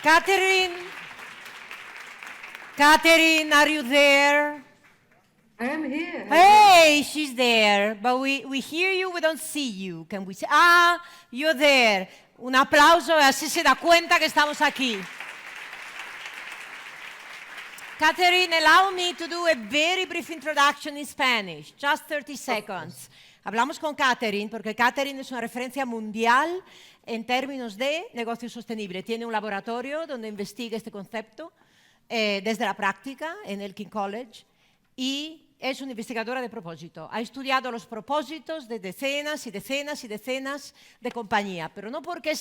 Catherine, are you there? I am here. Hey, she's there, but we hear you, we don't see you. Can we say, you're there. Un aplauso, así se da cuenta que estamos aquí. Catherine, allow me to do a very brief introduction in Spanish, just 30 seconds. Hablamos con Catherine porque Catherine es una referencia mundial en términos de negocio sostenible. Tiene un laboratorio donde investiga este concepto desde la práctica en el King College y es una investigadora de propósito. Ha estudiado los propósitos de decenas y decenas y decenas de compañías, pero no porque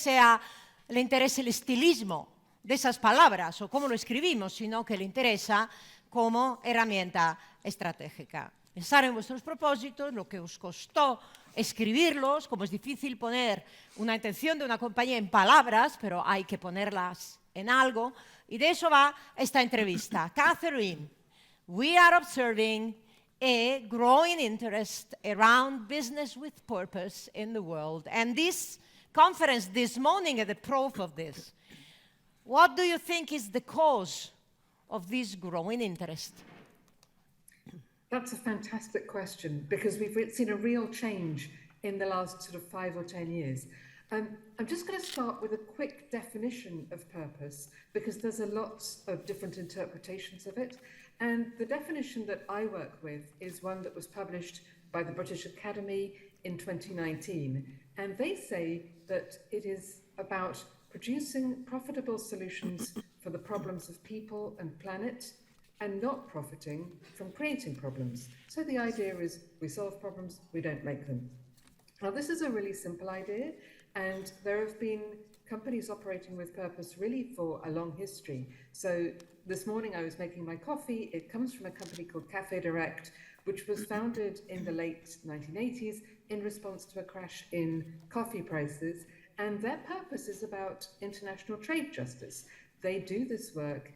le interese el estilismo de esas palabras o cómo lo escribimos, sino que le interesa como herramienta estratégica. Pensar en vuestros propósitos, lo que os costó escribirlos, como es difícil poner una intención de una compañía en palabras, pero hay que ponerlas en algo, y de eso va esta entrevista. Catherine, we are observing a growing interest around business with purpose in the world, and this conference this morning is the proof of this. What do you think is the cause of this growing interest? That's a fantastic question because we've seen a real change in the last sort of 5 or 10 years. I'm just going to start with a quick definition of purpose because there's a lot of different interpretations of it. And the definition that I work with is one that was published by the British Academy in 2019. And they say that it is about producing profitable solutions for the problems of people and planet and not profiting from creating problems. So the idea is we solve problems, we don't make them. Now, this is a really simple idea, and there have been companies operating with purpose really for a long history. So this morning I was making my coffee. It comes from a company called Café Direct, which was founded in the late 1980s in response to a crash in coffee prices. And their purpose is about international trade justice. They do this work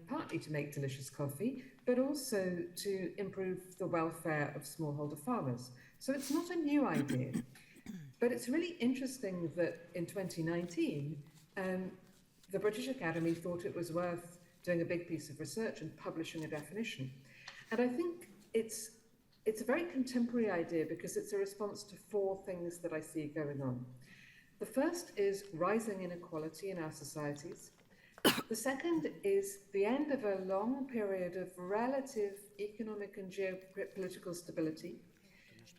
partly to make delicious coffee, but also to improve the welfare of smallholder farmers. So it's not a new idea. But it's really interesting that in 2019, the British Academy thought it was worth doing a big piece of research and publishing a definition. And I think it's a very contemporary idea because it's a response to 4 things that I see going on. The first is rising inequality in our societies. The second is the end of a long period of relative economic and geopolitical stability.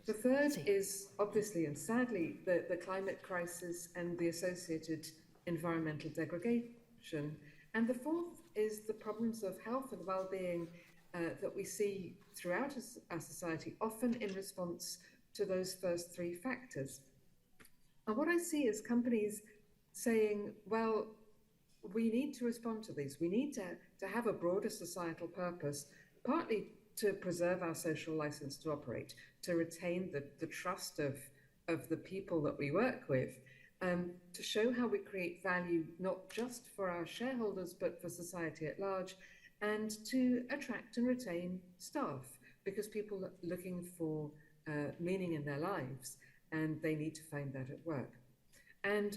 The third is obviously and sadly the climate crisis and the associated environmental degradation. And the fourth is the problems of health and well-being that we see throughout our society, often in response to those first 3 factors. And what I see is companies saying, well, we need to respond to these. We need to have a broader societal purpose, partly to preserve our social license to operate, to retain the trust of the people that we work with, to show how we create value, not just for our shareholders, but for society at large, and to attract and retain staff, because people are looking for meaning in their lives, and they need to find that at work. And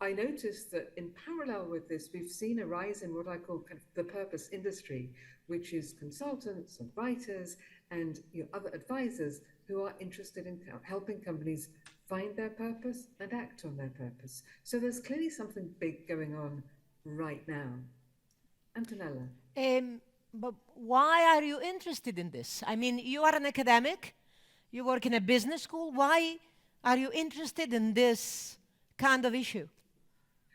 I noticed that in parallel with this, we've seen a rise in what I call kind of the purpose industry, which is consultants and writers and other advisors who are interested in helping companies find their purpose and act on their purpose. So there's clearly something big going on right now. Antonella. But why are you interested in this? I mean, you are an academic, you work in a business school. Why are you interested in this kind of issue?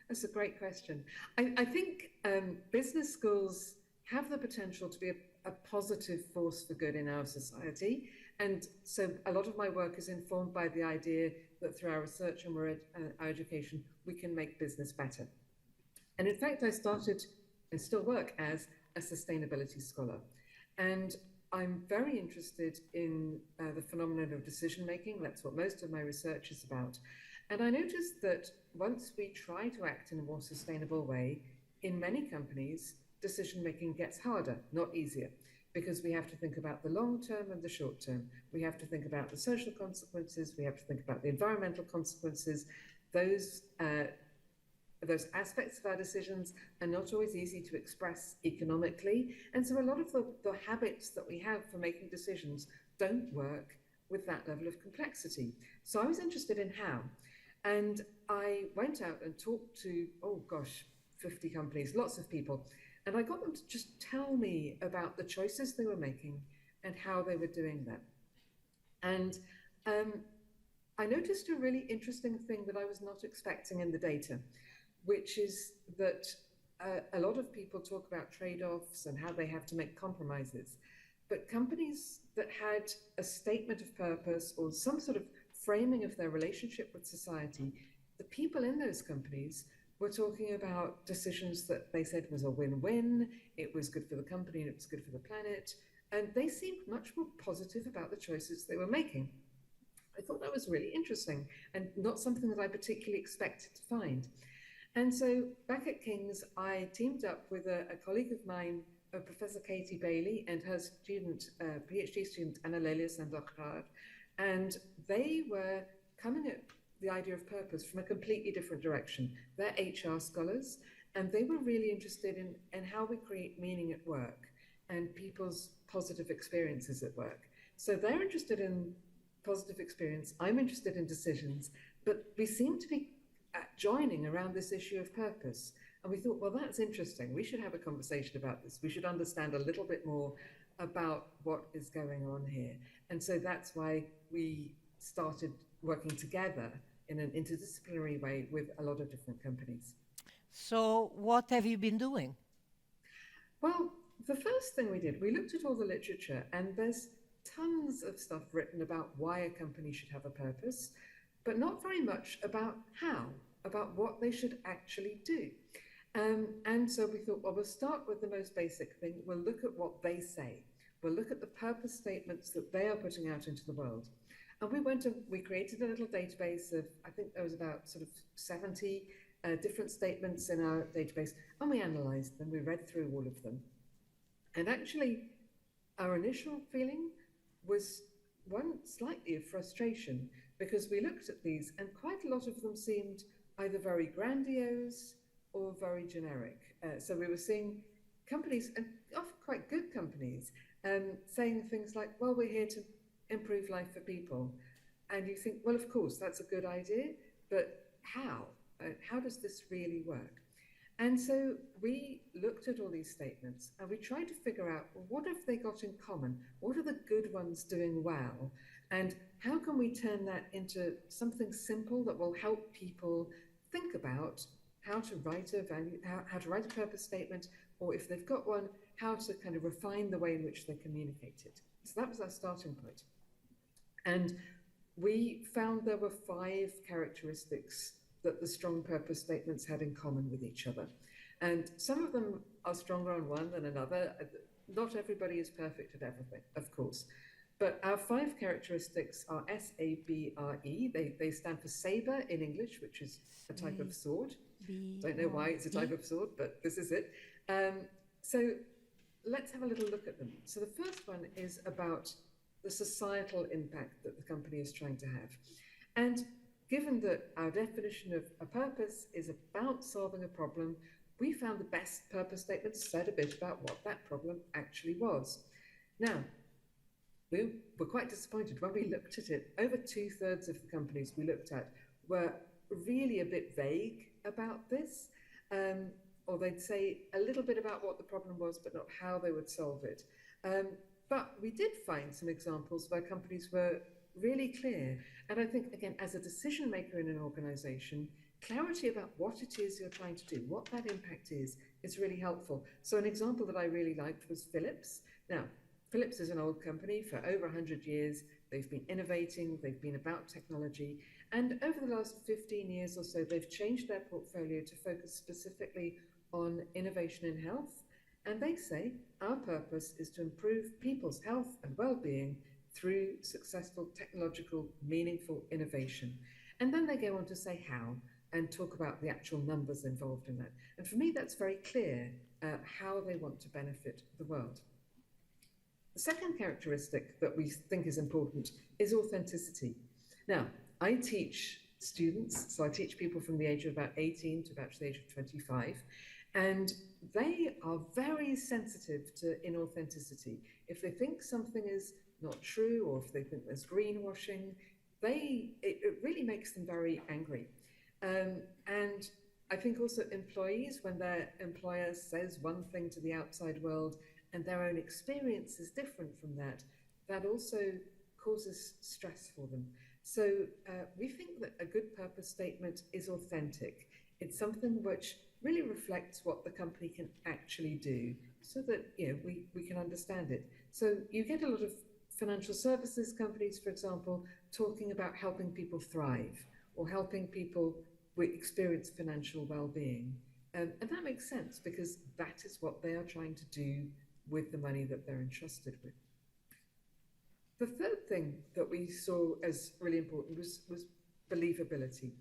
That's a great question. I think business schools have the potential to be a positive force for good in our society. And so a lot of my work is informed by the idea that through our research and our education, we can make business better. And in fact, I started and still work as a sustainability scholar. And I'm very interested in the phenomenon of decision-making. That's what most of my research is about. And I noticed that once we try to act in a more sustainable way, in many companies, decision-making gets harder, not easier, because we have to think about the long term and the short term. We have to think about the social consequences. We have to think about the environmental consequences. Those those aspects of our decisions are not always easy to express economically. And so a lot of the habits that we have for making decisions don't work with that level of complexity. So I was interested in how. And I went out and talked to, 50 companies, lots of people. And I got them to just tell me about the choices they were making and how they were doing them. And I noticed a really interesting thing that I was not expecting in the data, which is that a lot of people talk about trade-offs and how they have to make compromises. But companies that had a statement of purpose or some sort of framing of their relationship with society, the people in those companies were talking about decisions that they said was a win-win, it was good for the company and it was good for the planet, and they seemed much more positive about the choices they were making. I thought that was really interesting and not something that I particularly expected to find. And so back at King's, I teamed up with a colleague of mine, Professor Katie Bailey, and her student, PhD student, Anna Sandokar, and they were coming at the idea of purpose from a completely different direction. They're HR scholars, and they were really interested in how we create meaning at work and people's positive experiences at work. So they're interested in positive experience, I'm interested in decisions, but we seem to be joining around this issue of purpose. And we thought, well, that's interesting. We should have a conversation about this. We should understand a little bit more about what is going on here. And so that's why we started working together in an interdisciplinary way with a lot of different companies. So what have you been doing? Well, the first thing we did, we looked at all the literature, and there's tons of stuff written about why a company should have a purpose, but not very much about how, about what they should actually do. And so we thought, well, we'll start with the most basic thing. We'll look at what they say. We'll look at the purpose statements that they are putting out into the world. And we created a little database of, I think there was about sort of 70 different statements in our database, and we analyzed them, we read through all of them. And actually, our initial feeling was one slightly of frustration, because we looked at these and quite a lot of them seemed either very grandiose or very generic. So we were seeing companies, and often quite good companies, saying things like, well, we're here to improve life for people. And you think, well, of course, that's a good idea, but how? How does this really work? And so we looked at all these statements and we tried to figure out, well, what have they got in common? What are the good ones doing well? And how can we turn that into something simple that will help people think about how to write a value, how to write a purpose statement, or if they've got one, how to kind of refine the way in which they communicate it. So that was our starting point. And we found there were 5 characteristics that the strong purpose statements had in common with each other. And some of them are stronger on one than another. Not everybody is perfect at everything, of course. But our 5 characteristics are SABRE. They stand for saber in English, which is a type of sword. Don't know why it's a type of sword, but this is it. So let's have a little look at them. So the first one is about the societal impact that the company is trying to have. And given that our definition of a purpose is about solving a problem, we found the best purpose statements said a bit about what that problem actually was. Now, we were quite disappointed when we looked at it. Over 2/3 of the companies we looked at were really a bit vague about this, or they'd say a little bit about what the problem was, but not how they would solve it. But we did find some examples where companies were really clear. And I think, again, as a decision maker in an organization, clarity about what it is you're trying to do, what that impact is really helpful. So an example that I really liked was Philips. Now, Philips is an old company for over 100 years. They've been innovating, they've been about technology. And over the last 15 years or so, they've changed their portfolio to focus specifically on innovation in health. And they say, our purpose is to improve people's health and well-being through successful technological, meaningful innovation. And then they go on to say how and talk about the actual numbers involved in that. And for me, that's very clear how they want to benefit the world. The second characteristic that we think is important is authenticity. Now, I teach students. So I teach people from the age of about 18 to about the age of 25. And they are very sensitive to inauthenticity. If they think something is not true, or if they think there's greenwashing, it really makes them very angry. And I think also employees, when their employer says one thing to the outside world and their own experience is different from that, that also causes stress for them. So we think that a good purpose statement is authentic. It's something which really reflects what the company can actually do, so that we can understand it. So you get a lot of financial services companies, for example, talking about helping people thrive or helping people experience financial well-being. And that makes sense, because that is what they are trying to do with the money that they're entrusted with. The third thing that we saw as really important was believability.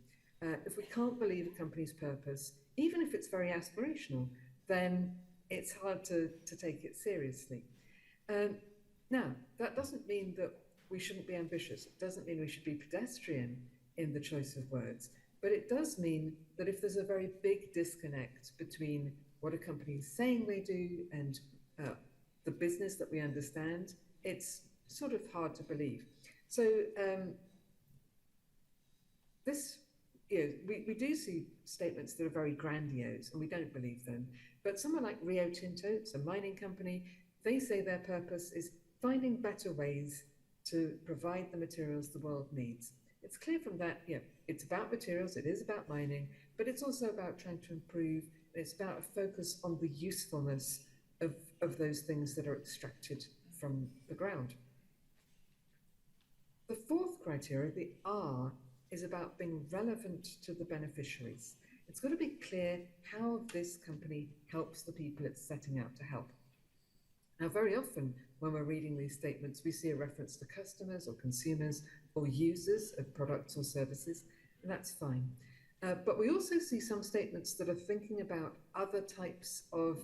If we can't believe a company's purpose, even if it's very aspirational, then it's hard to take it seriously. Now, that doesn't mean that we shouldn't be ambitious. It doesn't mean we should be pedestrian in the choice of words. But it does mean that if there's a very big disconnect between what a company is saying they do and the business that we understand, it's sort of hard to believe. So we do see statements that are very grandiose, and we don't believe them. But someone like Rio Tinto, it's a mining company, they say their purpose is finding better ways to provide the materials the world needs. It's clear from that, it's about materials, it is about mining, but it's also about trying to improve. It's about a focus on the usefulness of those things that are extracted from the ground. The fourth criteria, the R, is about being relevant to the beneficiaries. It's got to be clear how this company helps the people it's setting out to help. Now, very often when we're reading these statements, we see a reference to customers or consumers or users of products or services, and that's fine. But we also see some statements that are thinking about other types of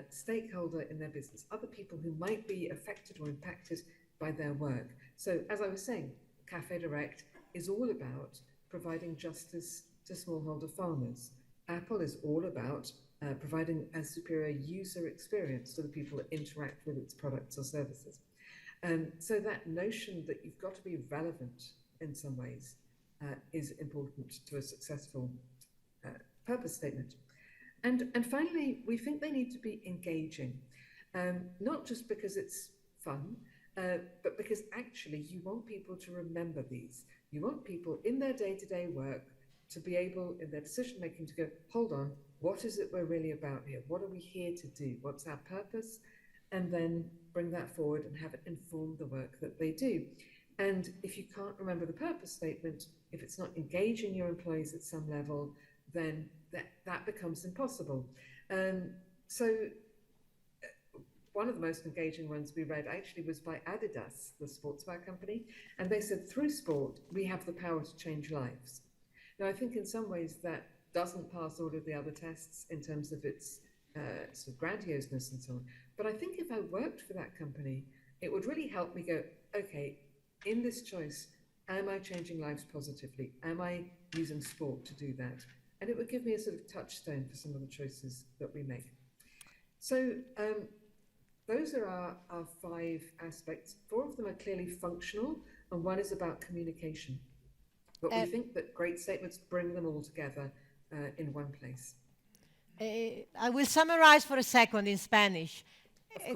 stakeholder in their business, other people who might be affected or impacted by their work. So as I was saying, Cafe Direct is all about providing justice to smallholder farmers. Apple is all about providing a superior user experience to the people that interact with its products or services. So that notion that you've got to be relevant in some ways is important to a successful purpose statement. And finally, we think they need to be engaging, not just because it's fun, but because actually you want people to remember these. You want people in their day-to-day work to be able, in their decision-making, to go, hold on, what is it we're really about here? What are we here to do? What's our purpose? And then bring that forward and have it inform the work that they do. And if you can't remember the purpose statement, if it's not engaging your employees at some level, then that becomes impossible. So one of the most engaging ones we read actually was by Adidas, the sportswear company, and they said, through sport, we have the power to change lives. Now, I think in some ways that doesn't pass all of the other tests in terms of its sort of grandioseness and so on. But I think if I worked for that company, it would really help me go, okay, in this choice, am I changing lives positively? Am I using sport to do that? And it would give me a sort of touchstone for some of the choices that we make. So those are our 5 aspects. 4 of them are clearly functional, and 1 is about communication. But we think that great statements bring them all together in one place. I will summarize for a second in Spanish.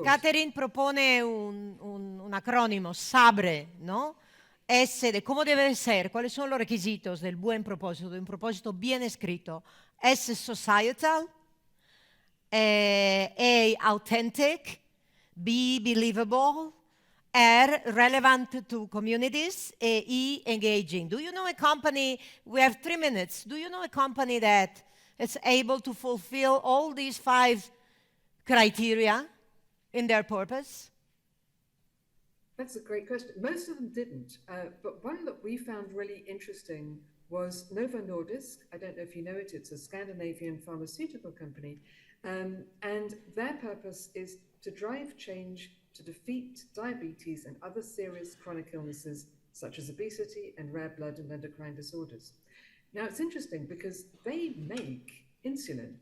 Catherine propone un acrónimo, SABRE, ¿no? S de cómo debe ser, cuáles son los requisitos del buen propósito, de un propósito bien escrito. S, societal. A, authentic. B, believable. R, relevant to communities. E, engaging. Do you know a company, we have 3 minutes, do you know a company that is able to fulfill all these 5 criteria in their purpose? That's a great question. Most of them didn't, but one that we found really interesting was Novo Nordisk. I don't know if you know it, it's a Scandinavian pharmaceutical company, and their purpose is to drive change to defeat diabetes and other serious chronic illnesses such as obesity and rare blood and endocrine disorders. Now, it's interesting because they make insulin.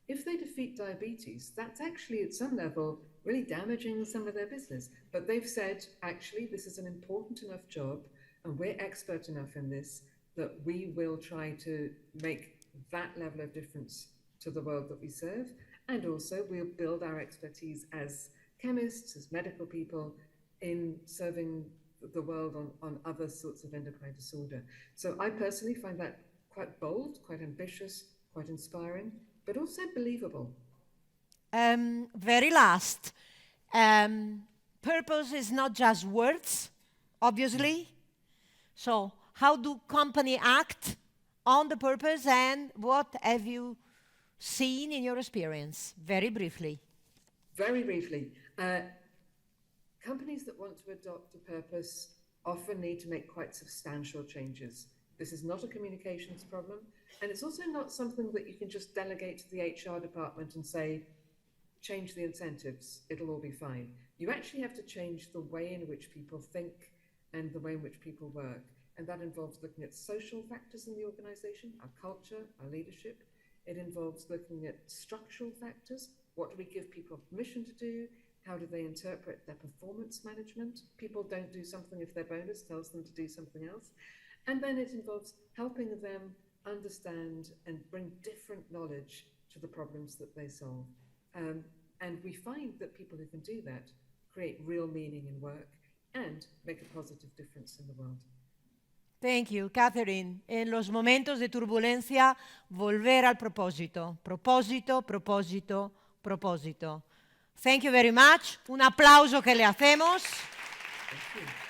If they defeat diabetes, that's actually at some level really damaging some of their business. But they've said, actually, this is an important enough job and we're expert enough in this that we will try to make that level of difference to the world that we serve. And also we'll build our expertise as chemists, as medical people in serving the world on other sorts of endocrine disorder. So I personally find that quite bold, quite ambitious, quite inspiring, but also believable. Very last, purpose is not just words, obviously. So how do company act on the purpose, and what have you seen in your experience? Very briefly. Very briefly. Companies that want to adopt a purpose often need to make quite substantial changes. This is not a communications problem, and it's also not something that you can just delegate to the HR department and say, change the incentives, it'll all be fine. You actually have to change the way in which people think and the way in which people work. And that involves looking at social factors in the organization, our culture, our leadership. It involves looking at structural factors. What do we give people permission to do? How do they interpret their performance management? People don't do something if their bonus tells them to do something else. And then it involves helping them understand and bring different knowledge to the problems that they solve. And we find that people who can do that create real meaning in work and make a positive difference in the world. Thank you, Catherine. En los momentos de turbulencia, volver al propósito. Propósito, propósito, propósito. Thank you very much. Un aplauso que le hacemos. Thank you.